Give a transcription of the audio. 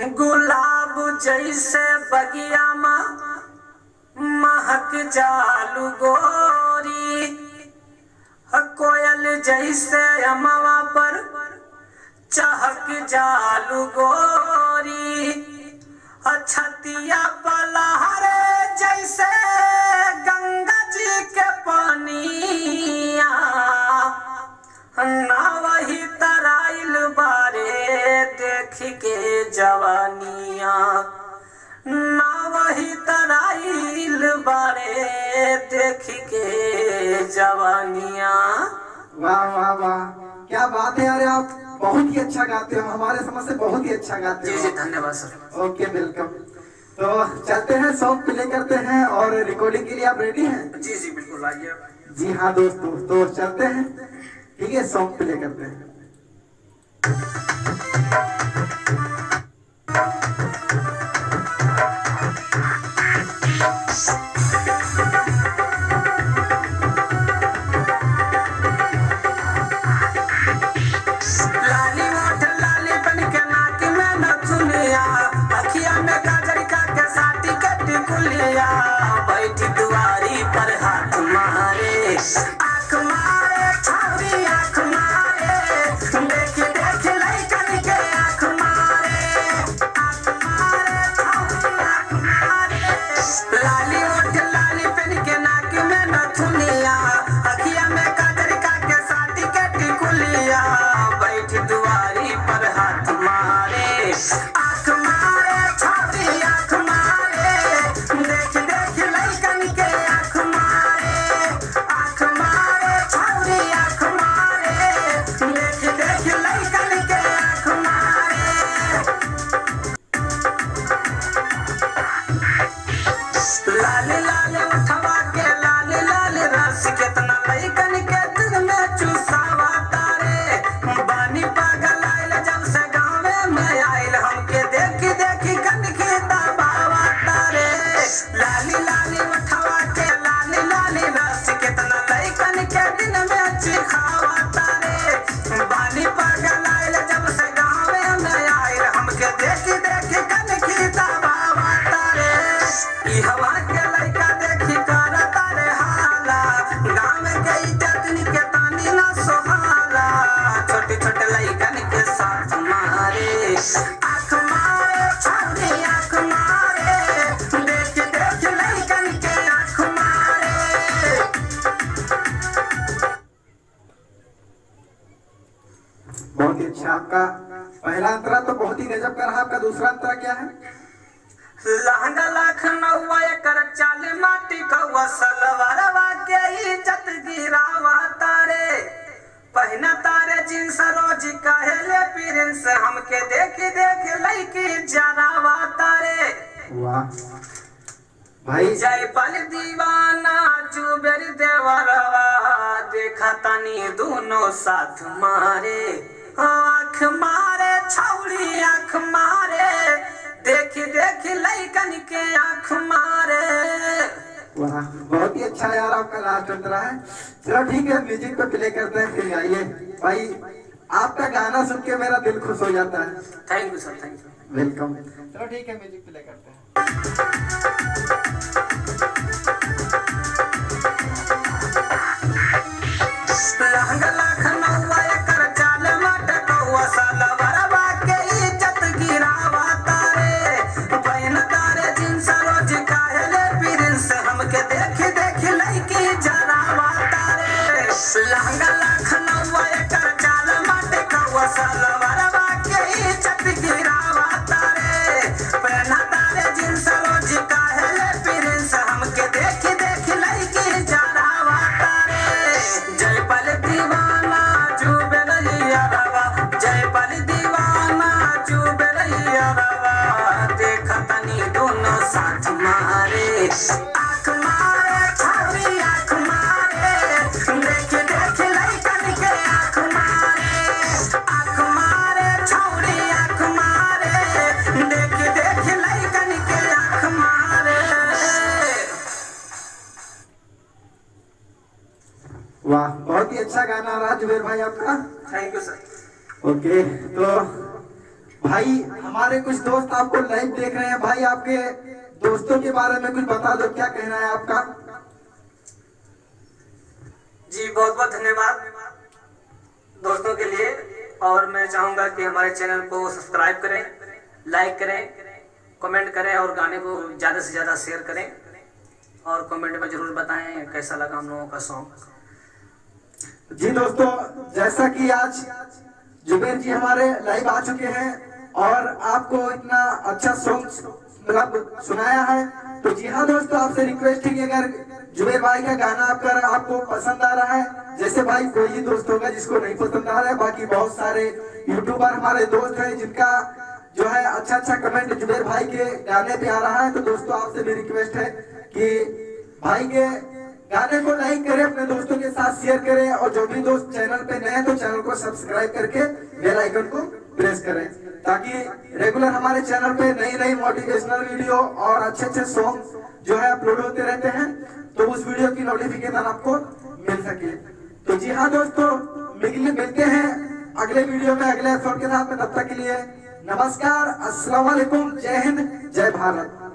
गुलाब जैसे बगिया महक जालू गोरी, कोयल जैसे अमवा पर चहक जालू गोरी, छतिया पलहरे जैसे गंगा जी के पानिया, ना वही तराइल बारे देख के जवानिया, ना वही तराइल बारे देख के जवानिया। वाह वाह वाह, क्या बात है यार, आप बहुत ही अच्छा गाते हो, हमारे समझ से बहुत ही अच्छा गाते हो। जी जी धन्यवाद सर। Okay welcome. तो चलते हैं, सॉन्ग प्ले करते हैं और रिकॉर्डिंग के लिए आप रेडी हैं? जी जी बिल्कुल आइए। जी हाँ दोस्तों, तो चलते हैं, ठीक है, सॉन्ग प्ले करते हैं। बैठी दुआरी पर हाथ मारे, आँख मारे छौरी आँख मारे, देख देख लइकन के आँख मारे, आँख मारे छौरी आँख मारे। लाली ओठ लाली पेन के नाक में नथुनिया, अखिया में काजल का के साटी के टिकुलिया, बैठी दुआरी पर हाथ मारे, आँख मारे छौरी आँख मारे, देख देख लइकन के आँख मारे, आँख मारे छौरी आँख मारे, देख देख लइकन के आँख मारे। लाल लाल उठवा के लाल लाल रस, केतना लइकन के दिल में चुसावा तारे, बानी पागल आइल जब से गाँवे में आइल, हमके देखी देखी कनखी दबावा तारे। लाली लाली उठवा के लाली लाली रस, केतना लइकन के दिल में चिखावा तारे, बानी पागल आइल जब से गाँवे में आइल, हमके देखी देखी कनखी दबावा तारे। ई हवा के लइका देखी कर तारे हाला, गाँव के इज्जतनी के तानी ना सोहाला, छोटे छोटे लइकन के साथ मारे, आँख मारे छौरी आँख मारे, देख देख लइकन के आँख मारे। बहुत ही अच्छा। आपका पहला अंतरा तो बहुत ही गजब का रहा, आपका दूसरा अंतरा क्या है? लहंगा लखनऊ एकर चाल माटी कौआ, सलवारवा के इज्जत गिरावा तारे, पहिना तारे जींस रोज कहेले प्रिंस, हमके देख देख लइकी जरावा तारे। वाह भाई, जयपाल दीवाना जुबेर देवरवा, देखा तनी दोनों साथ मारे, आँख मारे छौरी आँख मारे, देख देख लइकन के आँख मारे। वाह बहुत ही अच्छा यार, आपका लास्ट अंतरा है। चलो ठीक है, म्यूजिक पे प्ले करते हैं, फिर आइए भाई, आपका गाना सुन के मेरा दिल खुश हो जाता है। Thank you sir, thank you, welcome. चलो ठीक है, म्यूजिक प्ले करते हैं। लहंगा लखनऊ एकर चाल मटकौआ, सलवारवा के इज्जत गिरावा तारे, बहन तारे जींस रोज काहेले प्रिंस, हमके देख देख लइकी जरावा तारे। लहंगा लखनऊ एकर चाल मटकौआ, सलवारवा के इज्जत गिरावा तारे, बहन तारे जींस रोज काहेले प्रिंस, हमके देख देख लइकी जरावा तारे। जयपाल दीवाना जुबेरैया रवा, जयपाल दीवाना जुबेरैया रवा, देख तनी दोनों साथ मारे, आँख मारे छौरी आँख मारे, देख देख लइकन के आँख मारे, आँख मारे छौरी आँख मारे, देख देख लइकन के आँख मारे। वाह बहुत ही अच्छा गाना रहा जुबेर भाई आपका। Thank you sir. ओके, तो भाई हमारे कुछ दोस्त आपको लाइव देख रहे हैं, भाई आपके दोस्तों के बारे में कुछ बता दो, क्या कहना है आपका? जी बहुत बहुत धन्यवाद दोस्तों के लिए। और मैं चाहूंगा कि हमारे चैनल को सब्सक्राइब करें, लाइक करें, कमेंट करें और गाने को ज़्यादा से ज़्यादा शेयर करें और कमेंट में जरूर बताएं कैसा लगा हम लोगों का सॉन्ग। जी दोस्तों, जैसा कि आज जुबेर जी हमारे लाइव आ चुके हैं और आपको इतना अच्छा सॉन्ग मतलब सुनाया है, तो जी हाँ दोस्तों, आपसे रिक्वेस्ट है कि अगर जुबेर भाई का गाना आपको पसंद आ रहा है, जैसे भाई कोई ही दोस्त होगा जिसको नहीं पसंद आ रहा है, बाकी बहुत सारे यूट्यूबर हमारे दोस्त हैं जिनका जो है अच्छा कमेंट जुबेर भाई के गाने पे आ रहा है। तो दोस्तों आपसे भी रिक्वेस्ट है कि भाई के गाने को लाइक करें, अपने दोस्तों के साथ शेयर करें और जो भी दोस्त चैनल पे नए हैं तो चैनल को सब्सक्राइब करके बेल आइकन को प्रेस करें, ताकि रेगुलर हमारे चैनल पे नई मोटिवेशनल वीडियो और अच्छे सॉन्ग जो है अपलोड होते रहते हैं, तो उस वीडियो की नोटिफिकेशन आपको मिल सके। तो जी हाँ दोस्तों, मिलते हैं अगले वीडियो में अगले एपिसोड के साथ में। तब तक के लिए नमस्कार, अस्सलाम वालेकुम, जय हिंद, जय भारत।